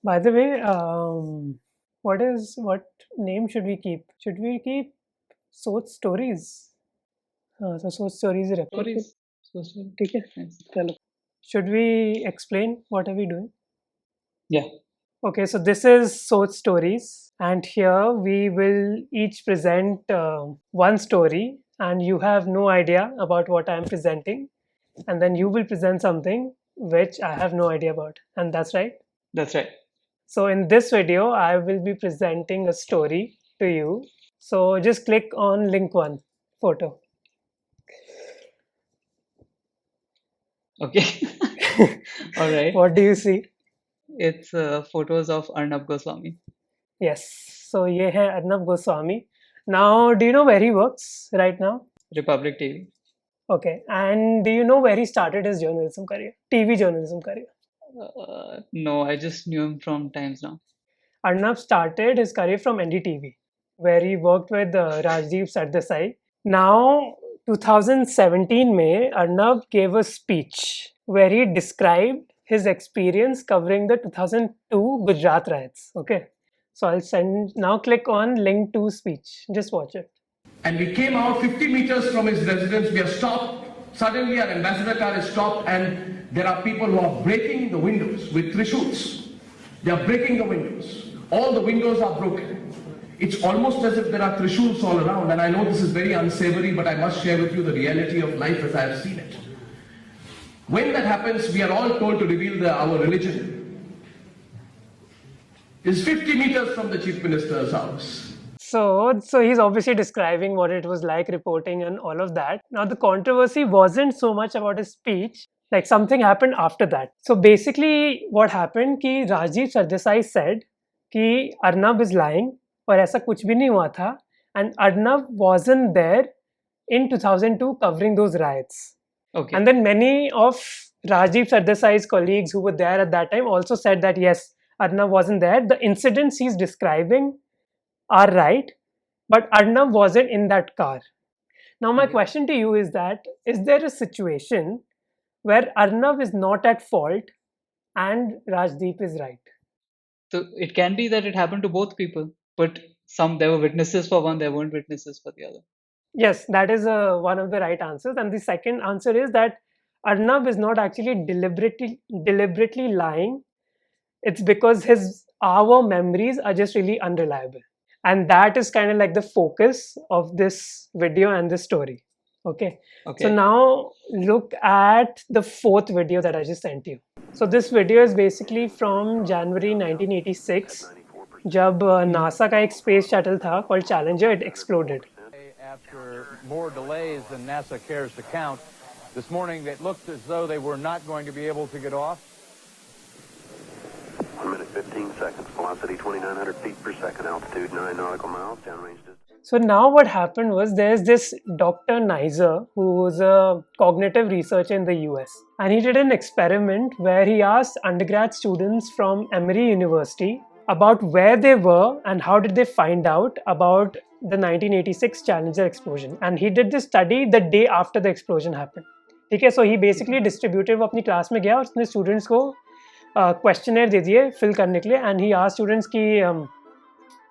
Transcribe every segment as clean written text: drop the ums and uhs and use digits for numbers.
By the way, what name should we keep? Should we keep Soch Stories? So Soch Stories refer to. Stories. So, ठीक है, nice. चलो. Should we explain what are we doing? Yeah. Okay, so this is Soch Stories, and here we will each present one story, and you have no idea about what I am presenting, and then you will present something which I have no idea about, and that's right. That's right. So in this video, I will be presenting a story to you. So just click on link 1 photo. Okay. All right. What do you see? It's photos of Arnab Goswami. Yes. So ये है Arnab Goswami. Now, do you know where he works right now? Republic TV. Okay. And do you know where he started his journalism career? TV journalism career. No, I just knew him from Times Now. Arnab started his career from NDTV, where he worked with Rajdeep Sardesai. Now, 2017 May, Arnab gave a speech where he described his experience covering the 2002 Gujarat riots. Okay. So I'll send, now click on link to speech. Just watch it. And we came out 50 meters from his residence. We are stopped. Suddenly, our ambassador car is stopped, and there are people who are breaking the windows with trishuls. They are breaking the windows. All the windows are broken. It's almost as if there are trishuls all around. And I know this is very unsavory, but I must share with you the reality of life as I have seen it. When that happens, we are all told to reveal our religion. It's 50 meters from the chief minister's house. So he's obviously describing what it was like reporting and all of that. Now the controversy wasn't so much about his speech, like something happened after that. So basically what happened कि Rajdeep Sardesai said कि Arnab is lying और ऐसा कुछ भी नहीं हुआ था, and Arnab wasn't there in 2002 covering those riots. Okay. And then many of Rajdeep Sardesai's colleagues who were there at that time also said that yes, Arnab wasn't there. The incidents he's describing are right, but Arnab wasn't in that car. Now, my Okay. question to you is that is there a situation where Arnab is not at fault and Rajdeep is right? So it can be that it happened to both people, but there were witnesses for one, there weren't witnesses for the other. Yes, that is one of the right answers. And the second answer is that Arnab is not actually deliberately lying. It's because our memories are just really unreliable. And that is kind of like the focus of this video and this story. Okay. Okay. So now look at the fourth video that I just sent you. So this video is basically from January 1986, जब NASA का एक space shuttle था called Challenger, it exploded. After more delays than NASA cares to count, this morning it looked as though they were not going to be able to get off. 1 minute 15 seconds, velocity 2,900 feet per second, altitude 9 nautical miles, downrange distance. So now what happened was there's this Dr. Nizer who's a cognitive researcher in the US, and he did an experiment where he asked undergrad students from Emory University about where they were and how did they find out about the 1986 Challenger explosion. And he did this study the day after the explosion happened. ठीक है, so he basically distributed, वो अपनी class में गया और उसने students को questionnaire दे दिए फिल करने के लिए, and he asked students कि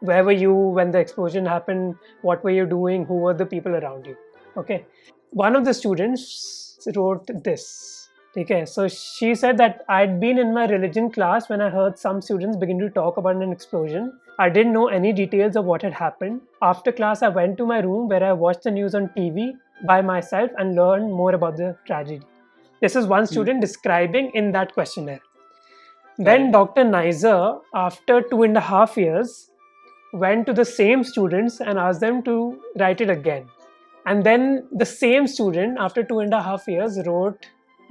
where were you when the explosion happened, what were you doing, who were the people around you. Okay, one of the students wrote this. Okay, so she said that I'd been in my religion class when I heard some students begin to talk about an explosion. I didn't know any details of what had happened. After class, I went to my room where I watched the news on TV by myself and learned more about the tragedy. This is one student describing in that questionnaire. Then Dr. Nizer, after 2.5 years, went to the same students and asked them to write it again. And then the same student, after 2.5 years, wrote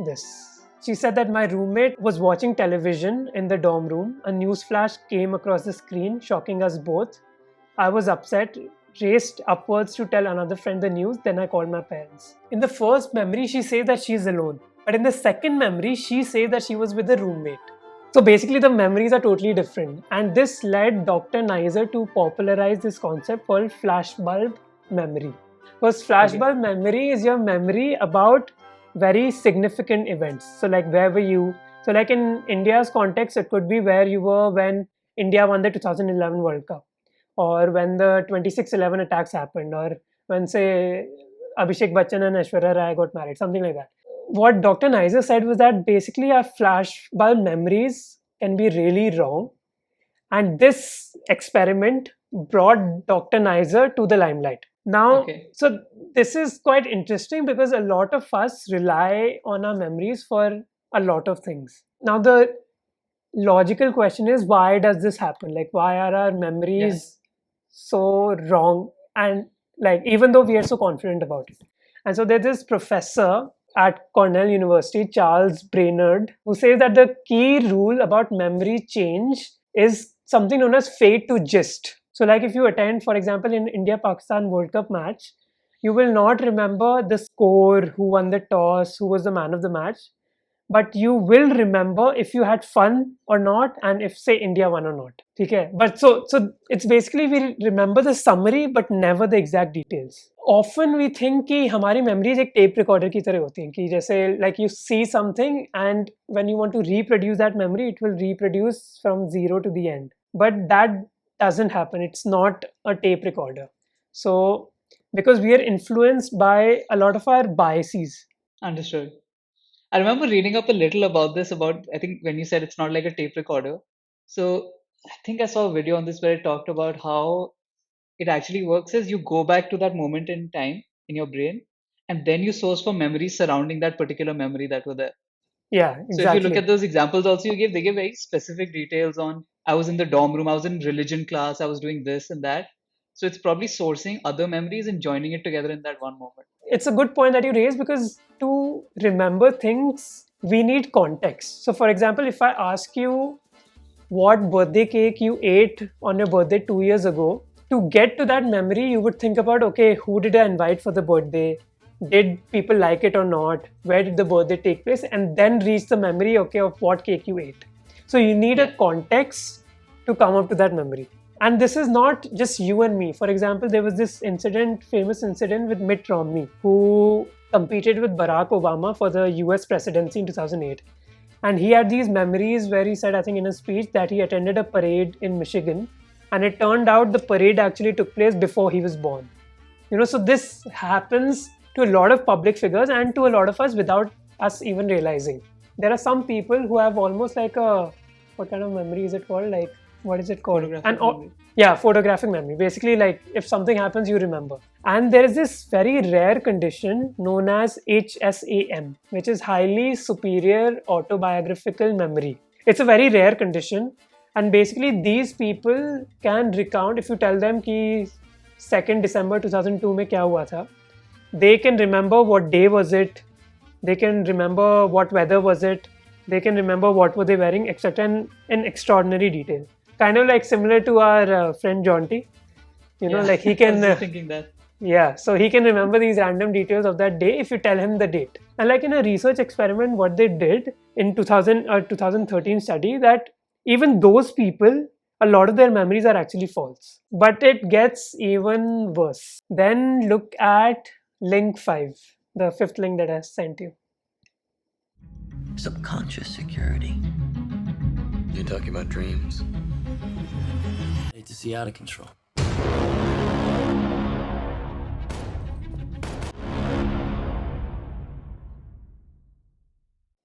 this. She said that my roommate was watching television in the dorm room. A news flash came across the screen, shocking us both. I was upset, raced upwards to tell another friend the news, then I called my parents. In the first memory, she says that she's alone. But in the second memory, she says that she was with a roommate. So basically the memories are totally different, and this led Dr. Nizer to popularize this concept called flashbulb memory. Because flashbulb memory is your memory about very significant events. So like where were you? So like in India's context, it could be where you were when India won the 2011 World Cup, or when the 26/11 attacks happened, or when, say, Abhishek Bachchan and Aishwarya Rai got married, something like that. What Dr. Nizer said was that basically our flashbulb memories can be really wrong. And this experiment brought Dr. Nizer to the limelight. Now, Okay. so this is quite interesting because a lot of us rely on our memories for a lot of things. Now, the logical question is, why does this happen? Like, why are our memories so wrong? And like, even though we are so confident about it. And so there's this professor at Cornell University, Charles Brainerd, who says that the key rule about memory change is something known as fade to gist. So like if you attend, for example, in India-Pakistan World Cup match, you will not remember the score, who won the toss, who was the man of the match, but you will remember if you had fun or not, and if, say, India won or not. Okay? But so it's basically we remember the summary but never the exact details. Often we think कि हमारी memories एक tape recorder की तरह होती हैं, कि जैसे like you see something and when you want to reproduce that memory, it will reproduce from zero to the end. But that doesn't happen. It's not a tape recorder. So because we are influenced by a lot of our biases. Understood. I remember reading up a little about this, about, I think when you said it's not like a tape recorder. So I think I saw a video on this where it talked about how it actually works is you go back to that moment in time in your brain, and then you source for memories surrounding that particular memory that were there. Yeah, So if you look exactly. at those examples also you give, they give very specific details on, I was in the dorm room, I was in religion class, I was doing this and that. So it's probably sourcing other memories and joining it together in that one moment. It's a good point that you raise, because to remember things, we need context. So, for example, if I ask you what birthday cake you ate on your birthday 2 years ago, to get to that memory, you would think about, okay, who did I invite for the birthday? Did people like it or not? Where did the birthday take place? And then reach the memory, okay, of what cake you ate. So you need a context to come up to that memory. And this is not just you and me. For example, there was this incident, famous incident with Mitt Romney, who competed with Barack Obama for the US presidency in 2008. And he had these memories where he said, I think in a speech, that he attended a parade in Michigan. And it turned out the parade actually took place before he was born. So this happens to a lot of public figures and to a lot of us without us even realizing. There are some people who have almost like a, what kind of memory is it called? Like, what is it called? Photographic memory. Yeah, photographic memory. Basically, like if something happens, you remember. And there is this very rare condition known as HSAM, which is highly superior autobiographical memory. It's a very rare condition. And basically, these people can recount, if you tell them कि 2nd December 2002 में क्या हुआ था, they can remember what day was it, they can remember what weather was it, they can remember what were they wearing, etc. in extraordinary detail. Kind of like similar to our friend Jonty. Like he I can... was just thinking that. Yeah, so he can remember these random details of that day if you tell him the date. And like in a research experiment, what they did in 2013 study, that even those people, a lot of their memories are actually false. But it gets even worse. Then look at link 5, the 5th link that I sent you. Subconscious security. You're talking about dreams. Hate to see out of control.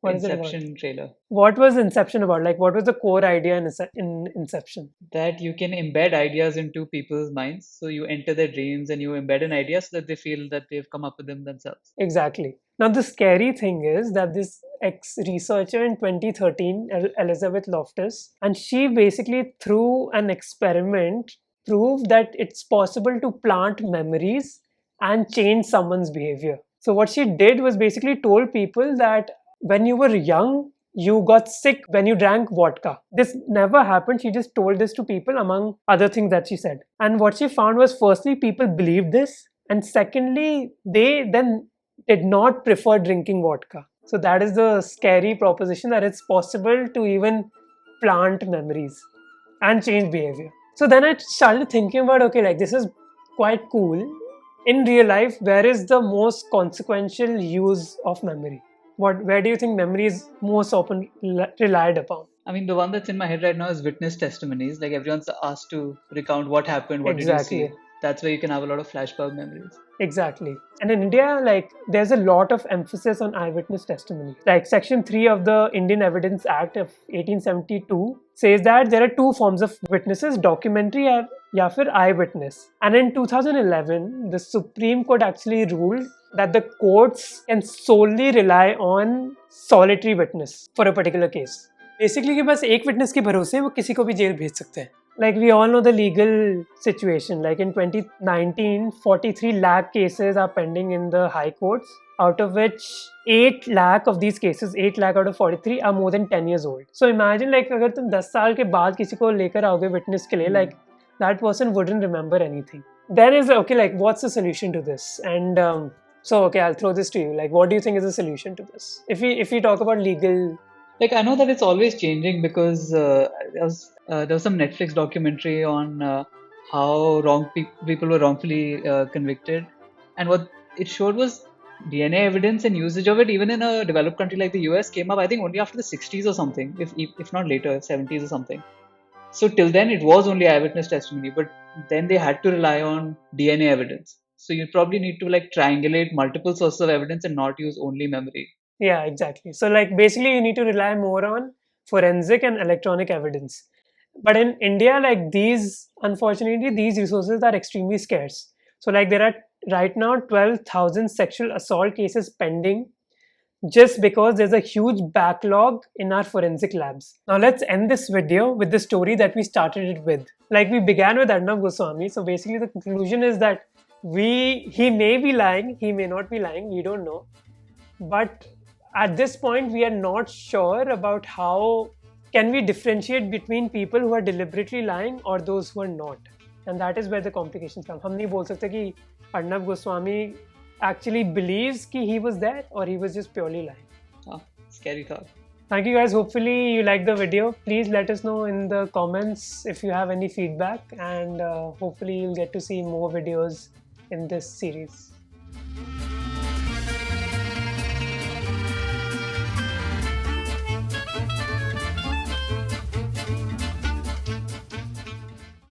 What is it about? Inception trailer. What was Inception about? Like, what was the core idea in Inception? That you can embed ideas into people's minds. So you enter their dreams and you embed an idea so that they feel that they've come up with them themselves. Exactly. Now, the scary thing is that this ex-researcher in 2013, Elizabeth Loftus, and she basically, through an experiment, proved that it's possible to plant memories and change someone's behavior. So what she did was basically told people that when you were young, you got sick when you drank vodka. This never happened. She just told this to people, among other things that she said. And what she found was, firstly, people believed this. And secondly, they then did not prefer drinking vodka. So that is the scary proposition, that it's possible to even plant memories and change behavior. So then I started thinking about, okay, like this is quite cool. In real life, where is the most consequential use of memory? where do you think memory is most often relied upon? I mean, the one that's in my head right now is witness testimonies. Like everyone's asked to recount what happened, what did you see. Exactly. That's where you can have a lot of flashback memories. Exactly. And in India, like, there's a lot of emphasis on eyewitness testimony. Like, Section 3 of the Indian Evidence Act of 1872 says that there are two forms of witnesses, documentary ya fir eyewitness. And in 2011, the Supreme Court actually ruled that the courts can solely rely on solitary witness for a particular case. Basically, कि बस एक witness के भरोसे वो किसी को भी jail भेज सकते हैं. Like, we all know the legal situation. Like, in 2019, 43 lakh cases are pending in the high courts, out of which 8 lakh of these cases, 8 lakh out of 43 are more than 10 years old. So imagine, like, अगर तुम 10 साल के बाद किसी को लेकर आओगे witness के लिए, like, that person wouldn't remember anything. There is, okay, like, what's the solution to this? And so, okay, I'll throw this to you. Like, what do you think is the solution to this? If we talk about legal... Like, I know that it's always changing because there was some Netflix documentary on how people were wrongfully convicted, and what it showed was DNA evidence and usage of it, even in a developed country like the US, came up I think only after the 60s or something, if not later, 70s or something. So till then it was only eyewitness testimony, but then they had to rely on DNA evidence. So you probably need to like triangulate multiple sources of evidence and not use only memory. Yeah, exactly. So, like, basically, you need to rely more on forensic and electronic evidence. But in India, like, unfortunately, these resources are extremely scarce. So, like, there are right now 12,000 sexual assault cases pending just because there's a huge backlog in our forensic labs. Now, let's end this video with the story that we started it with. Like, we began with Arnab Goswami. So, basically, the conclusion is that he may be lying, he may not be lying, we don't know. But at this point, we are not sure about how can we differentiate between people who are deliberately lying or those who are not. And that is where the complications come. हम नहीं बोल सकते कि Arnab Goswami actually believes कि he was there or he was just purely lying. Oh, scary thought. Thank you guys. Hopefully you liked the video. Please let us know in the comments if you have any feedback, and hopefully you'll get to see more videos in this series.